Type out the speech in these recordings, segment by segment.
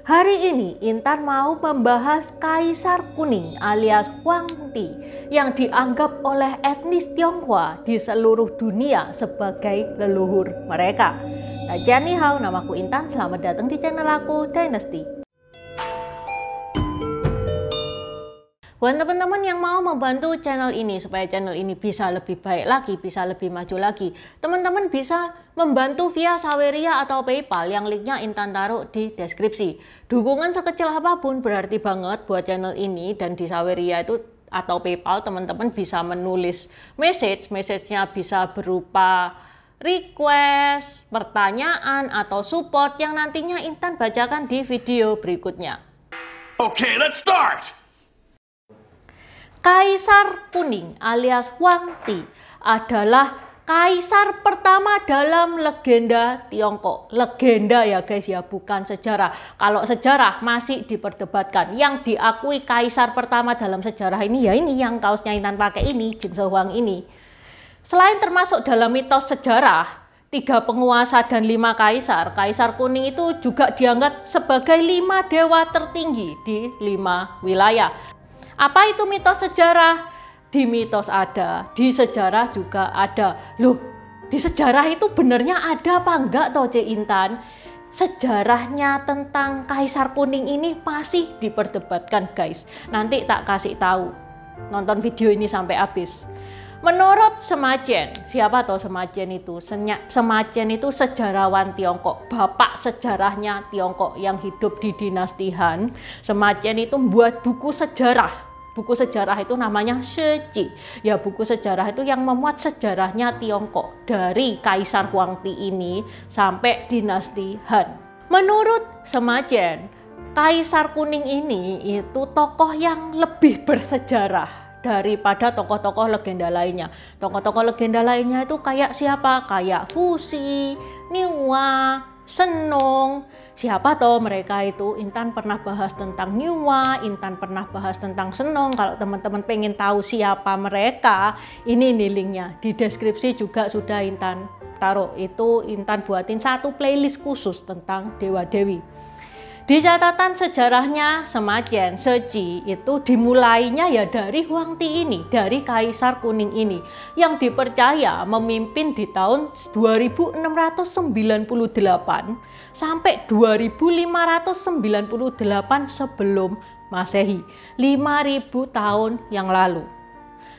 Hari ini Intan mau membahas Kaisar Kuning alias Huangti yang dianggap oleh etnis Tionghoa di seluruh dunia sebagai leluhur mereka. Ni hao, namaku Intan, selamat datang di channel aku Dynasty. Buat teman-teman yang mau membantu channel ini supaya channel ini bisa lebih baik lagi, bisa lebih maju lagi, teman-teman bisa membantu via Saweria atau PayPal yang linknya Intan taruh di deskripsi. Dukungan sekecil apapun berarti banget buat channel ini, dan di Saweria itu atau PayPal teman-teman bisa menulis message-nya bisa berupa request, pertanyaan, atau support yang nantinya Intan bacakan di video berikutnya. Okay, let's start! Kaisar Kuning alias Huangti adalah kaisar pertama dalam legenda Tiongkok. Legenda ya guys ya, bukan sejarah. Kalau sejarah masih diperdebatkan. Yang diakui kaisar pertama dalam sejarah ini ya ini yang kaosnya Intan pakai ini, Jin Zhehuang ini. Selain termasuk dalam mitos sejarah, 3 penguasa dan 5 kaisar, Kaisar Kuning itu juga dianggap sebagai 5 dewa tertinggi di 5 wilayah. Apa itu mitos sejarah? Di mitos ada, di sejarah juga ada. Loh, di sejarah itu benernya ada apa enggak toh Cik Intan? Sejarahnya tentang Kaisar Kuning ini masih diperdebatkan guys. Nanti tak kasih tahu. Nonton video ini sampai habis. Menurut Sima Qian, siapa toh Sima Qian itu? Sima Qian itu sejarawan Tiongkok, bapak sejarahnya Tiongkok yang hidup di dinasti Han. Sima Qian itu membuat buku sejarah. Buku sejarah itu namanya Shiji. Ya, buku sejarah itu yang memuat sejarahnya Tiongkok dari Kaisar Huangti ini sampai dinasti Han. Menurut Sima Qian, Kaisar Kuning ini itu tokoh yang lebih bersejarah daripada tokoh-tokoh legenda lainnya. Tokoh-tokoh legenda lainnya itu kayak siapa? Kayak Fuxi, Niwa, Senong. Siapa toh mereka itu? Intan pernah bahas tentang Niwa, Intan pernah bahas tentang Senong. Kalau teman-teman pengen tahu siapa mereka, ini nih linknya. Di deskripsi juga sudah Intan taruh. Itu Intan buatin satu playlist khusus tentang dewa-dewi. Di catatan sejarahnya Sima Qian, Shiji itu dimulainya ya dari Huangti ini, dari Kaisar Kuning ini, yang dipercaya memimpin di tahun 2698 sampai 2598 sebelum Masehi, 5000 tahun yang lalu.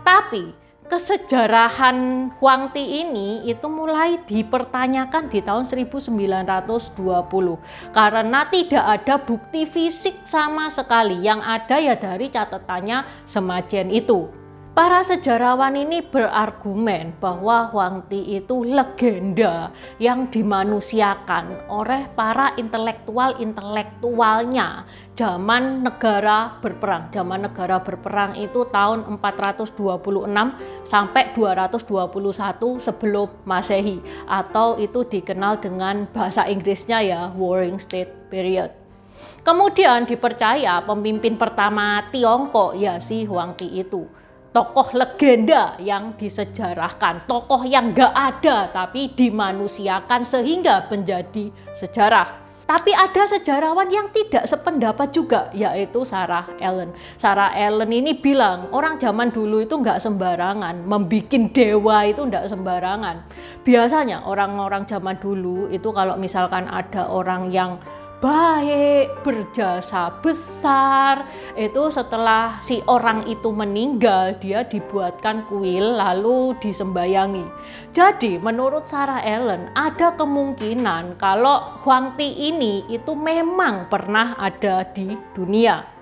Tapi kesejarahan Huangti ini itu mulai dipertanyakan di tahun 1920 karena tidak ada bukti fisik sama sekali. Yang ada ya dari catatannya Sima Qian itu. Para sejarawan ini berargumen bahwa Huangti itu legenda yang dimanusiakan oleh para intelektualnya zaman negara berperang. Zaman negara berperang itu tahun 426 sampai 221 sebelum Masehi, atau itu dikenal dengan bahasa Inggrisnya ya Warring State Period. Kemudian dipercaya pemimpin pertama Tiongkok ya si Huangti itu. Tokoh legenda yang disejarahkan, tokoh yang gak ada tapi dimanusiakan sehingga menjadi sejarah. Tapi ada sejarawan yang tidak sependapat juga, yaitu Sarah Ellen. Sarah Ellen ini bilang orang zaman dulu itu nggak sembarangan, membikin dewa itu nggak sembarangan. Biasanya orang-orang zaman dulu itu kalau misalkan ada orang yang baik, berjasa besar, itu setelah si orang itu meninggal dia dibuatkan kuil lalu disembayangi. Jadi menurut Sarah Ellen ada kemungkinan kalau Huangti ini itu memang pernah ada di dunia.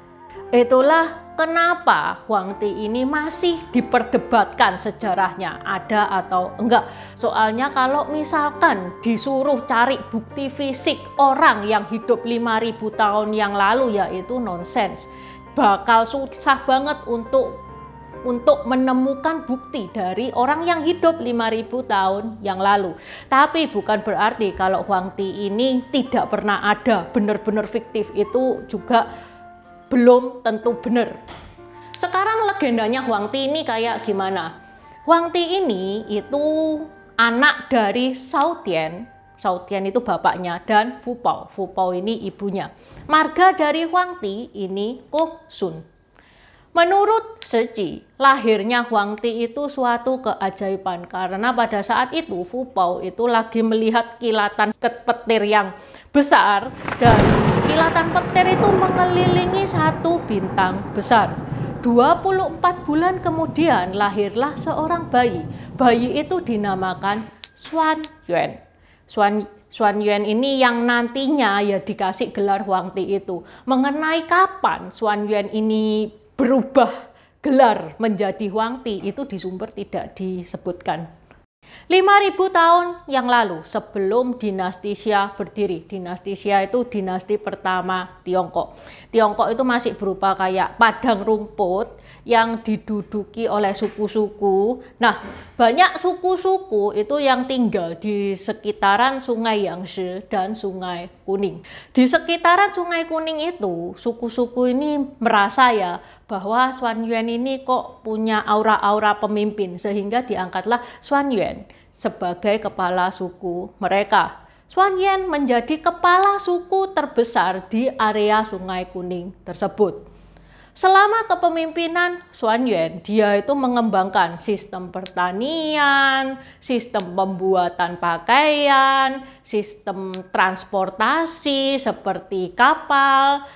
Itulah kenapa Huangti ini masih diperdebatkan sejarahnya ada atau enggak. Soalnya kalau misalkan disuruh cari bukti fisik orang yang hidup 5000 tahun yang lalu ya itu nonsens. Bakal susah banget untuk menemukan bukti dari orang yang hidup 5000 tahun yang lalu. Tapi bukan berarti kalau Huangti ini tidak pernah ada, benar-benar fiktif, itu juga belum tentu benar. Sekarang legendanya Huangti ini kayak gimana? Huangti ini itu anak dari Shao Tian Shao Tian itu bapaknya, dan Fu Pao. Fu Pao ini ibunya. Marga dari Huang Ti ini Ko Sun. Menurut Seci, lahirnya Huang Ti itu suatu keajaiban karena pada saat itu Fu Pao itu lagi melihat kilatan petir yang besar, dan kilatan petir itu mengelilingi satu bintang besar. 24 bulan kemudian lahirlah seorang bayi. Bayi itu dinamakan Xuan Yuan. Xuan Yuan ini yang nantinya ya dikasih gelar Huang Ti itu. Mengenai kapan Xuan Yuan ini berubah gelar menjadi Huang Ti itu di sumber tidak disebutkan. 5.000 tahun yang lalu sebelum dinasti Xia berdiri. Dinasti Xia itu dinasti pertama Tiongkok. Tiongkok itu masih berupa kayak padang rumput yang diduduki oleh suku-suku. Nah, banyak suku-suku itu yang tinggal di sekitaran Sungai Yangtze dan Sungai Kuning. Di sekitaran Sungai Kuning itu, suku-suku ini merasa ya bahwa Xuan Yuan ini kok punya aura-aura pemimpin, sehingga diangkatlah Xuan Yuan sebagai kepala suku mereka. Xuan Yuan menjadi kepala suku terbesar di area Sungai Kuning tersebut. Selama kepemimpinan Xuan Yuan, dia itu mengembangkan sistem pertanian, sistem pembuatan pakaian, sistem transportasi seperti kapal,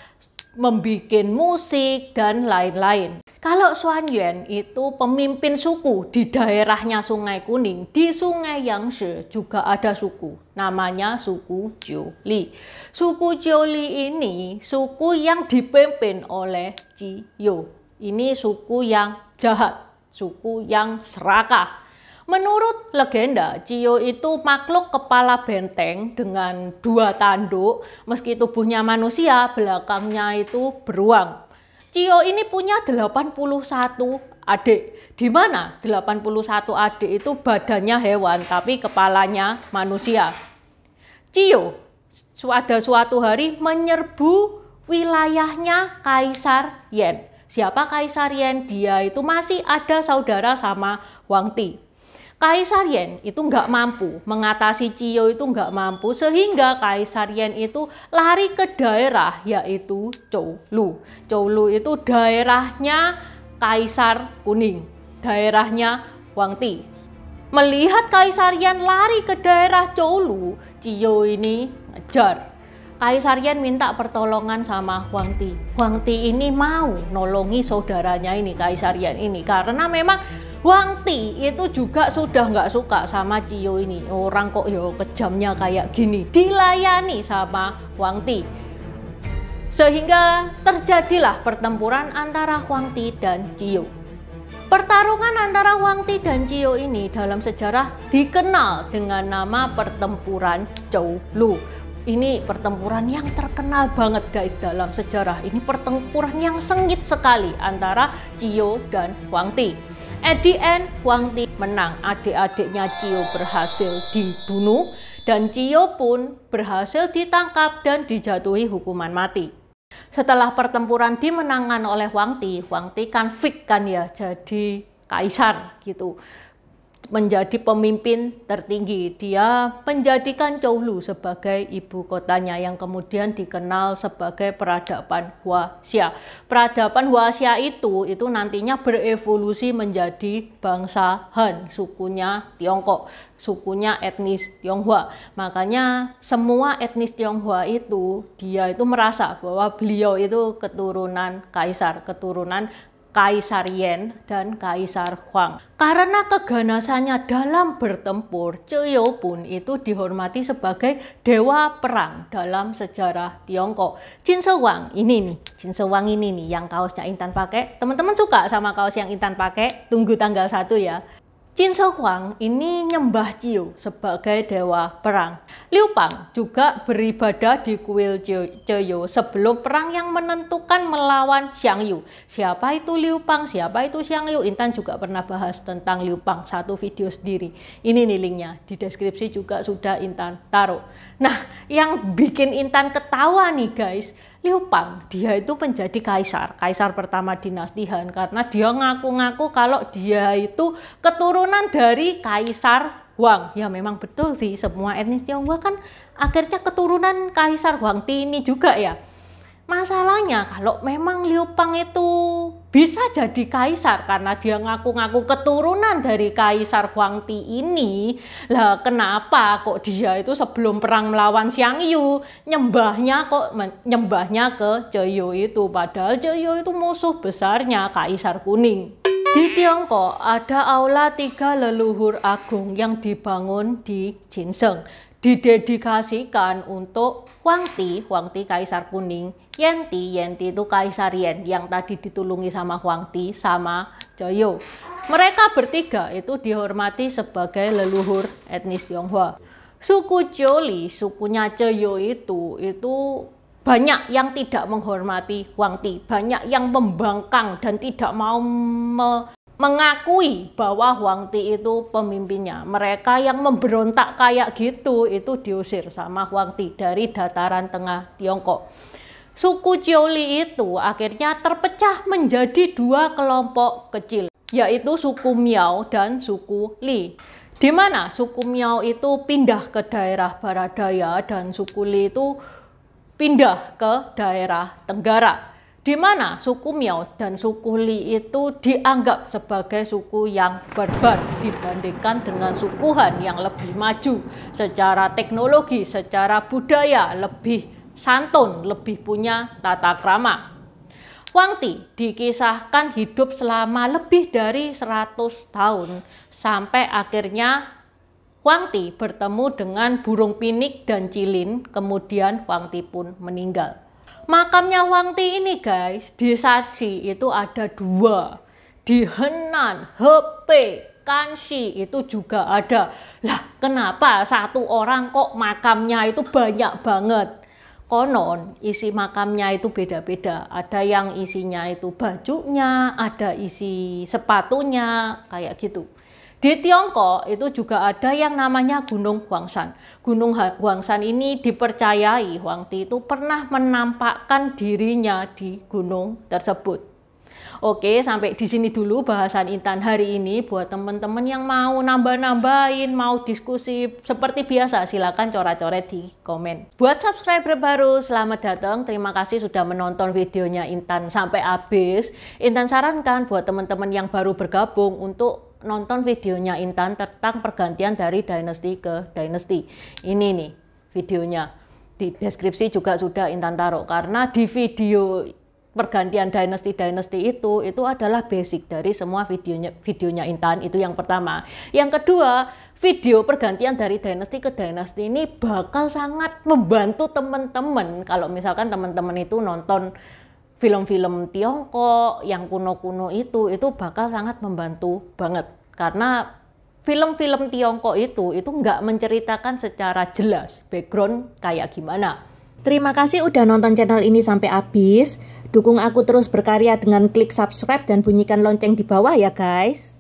membuat musik, dan lain-lain. Kalau Xuan Yuan itu pemimpin suku di daerahnya Sungai Kuning, di Sungai Yangtze juga ada suku, namanya suku Jiuli. Suku Jiuli ini suku yang dipimpin oleh Ciyo. Ini suku yang jahat, suku yang serakah. Menurut legenda, Ciyo itu makhluk kepala benteng dengan 2 tanduk, meski tubuhnya manusia, belakangnya itu beruang. Ciyo ini punya 81 adik, di mana 81 adik itu badannya hewan, tapi kepalanya manusia. Ciyo pada suatu hari menyerbu wilayahnya Kaisar Yan. Siapa Kaisar Yan? Dia itu masih ada saudara sama Huang Ti. Kaisar Yan itu nggak mampu mengatasi Ciyo, itu nggak mampu, sehingga Kaisar Yan itu lari ke daerah yaitu Zhoulu. Zhoulu itu daerahnya Kaisar Kuning, daerahnya Huang Ti. Melihat Kaisar Yan lari ke daerah Zhoulu, Ciyo ini ngejar. Kaisar Yan minta pertolongan sama Huang Ti. Huang Ti ini mau nolongi saudaranya ini, Kaisar Yan ini, karena memang Huang Ti itu juga sudah nggak suka sama Ciyo ini. Orang kok yo kejamnya kayak gini, dilayani sama Huang Ti. Sehingga terjadilah pertempuran antara Huang Ti dan Ciyo. Pertarungan antara Huang Ti dan Ciyo ini dalam sejarah dikenal dengan nama pertempuran Zhoulu. Ini pertempuran yang terkenal banget guys dalam sejarah. Ini pertempuran yang sengit sekali antara Ciyo dan Huang Ti. At the end, Huang Ti menang. Adik-adiknya Ciyo berhasil dibunuh dan Ciyo pun berhasil ditangkap dan dijatuhi hukuman mati. Setelah pertempuran dimenangkan oleh Huang Ti kan fix kan ya jadi kaisar gitu. Menjadi pemimpin tertinggi. Dia menjadikan Zhoulu sebagai ibu kotanya yang kemudian dikenal sebagai peradaban Huaxia. Peradaban Huaxia itu nantinya berevolusi menjadi bangsa Han, sukunya Tiongkok, sukunya etnis Tionghoa. Makanya semua etnis Tionghoa itu dia itu merasa bahwa beliau itu keturunan kaisar, keturunan Kaisar Yan dan Kaisar Huang. Karena keganasannya dalam bertempur, Ciyo pun itu dihormati sebagai dewa perang dalam sejarah Tiongkok. Qin Shi Huang ini nih, Qin Shi Huang ini nih yang kaosnya Intan pakai. Teman-teman suka sama kaos yang Intan pakai? Tunggu tanggal 1 ya. Qin Shi Huang ini nyembah Ciyo sebagai dewa perang. Liu Pang juga beribadah di kuil Ciyo sebelum perang yang menentukan melawan Xiang Yu. Siapa itu Liu Pang? Siapa itu Xiang Yu? Intan juga pernah bahas tentang Liu Pang, satu video sendiri. Ini nih linknya, di deskripsi juga sudah Intan taruh. Nah, yang bikin Intan ketawa nih guys, Liu Pang dia itu menjadi kaisar pertama dinasti Han karena dia ngaku-ngaku kalau dia itu keturunan dari Kaisar Huang. Ya memang betul sih, semua etnis Tionghoa kan akhirnya keturunan Kaisar Huangti ini juga ya. Masalahnya kalau memang Liu Pang itu bisa jadi kaisar karena dia ngaku-ngaku keturunan dari Kaisar Huangti ini, lah kenapa kok dia itu sebelum perang melawan Xiang Yu nyembahnya ke Zheyu itu, padahal Zheyu itu musuh besarnya Kaisar Kuning. Di Tiongkok ada aula 3 leluhur agung yang dibangun di Jinseng, didedikasikan untuk Huangti Kaisar Kuning, Yanti itu Kaisar Yan yang tadi ditulungi sama Huangti sama Zheyu. Mereka bertiga itu dihormati sebagai leluhur etnis Tionghoa. Suku Jiuli, sukunya Zheyu itu banyak yang tidak menghormati Huangti, banyak yang membangkang dan tidak mau mengakui bahwa Huangti itu pemimpinnya. Mereka yang memberontak kayak gitu itu diusir sama Huangti dari dataran tengah Tiongkok. Suku Jiuli itu akhirnya terpecah menjadi 2 kelompok kecil, yaitu suku Miao dan suku Li. Di mana suku Miao itu pindah ke daerah Barat Daya dan suku Li itu pindah ke daerah Tenggara. Di mana suku Miao dan suku Li itu dianggap sebagai suku yang barbar dibandingkan dengan suku Han yang lebih maju secara teknologi, secara budaya, lebih santun, lebih punya tata krama. Huangti dikisahkan hidup selama lebih dari 100 tahun sampai akhirnya Huangti bertemu dengan burung pinik dan cilin, kemudian Huangti pun meninggal. Makamnya Huangti ini guys, di Shaanxi itu ada 2, di Henan, Hebei, Kanxi itu juga ada. Lah kenapa satu orang kok makamnya itu banyak banget? Konon isi makamnya itu beda-beda, ada yang isinya itu bajunya, ada isi sepatunya, kayak gitu. Di Tiongkok itu juga ada yang namanya Gunung Huangshan. Gunung Huangshan ini dipercayai Huangti itu pernah menampakkan dirinya di gunung tersebut. Oke, sampai di sini dulu bahasan Intan hari ini. Buat teman-teman yang mau nambah-nambahin, mau diskusi seperti biasa, silakan coret-coret di komen. Buat subscriber baru, selamat datang. Terima kasih sudah menonton videonya Intan sampai habis. Intan sarankan buat teman-teman yang baru bergabung untuk nonton videonya Intan tentang pergantian dari dinasti ke dinasti. Ini nih videonya. Di deskripsi juga sudah Intan taruh, karena di video pergantian dinasti itu adalah basic dari semua videonya Intan. Itu yang pertama. Yang kedua, video pergantian dari dinasti ke dinasti ini bakal sangat membantu teman-teman kalau misalkan teman-teman itu nonton film-film Tiongkok yang kuno-kuno itu bakal sangat membantu banget, karena film-film Tiongkok itu nggak menceritakan secara jelas background kayak gimana. Terima kasih udah nonton channel ini sampai habis. Dukung aku terus berkarya dengan klik subscribe dan bunyikan lonceng di bawah ya guys.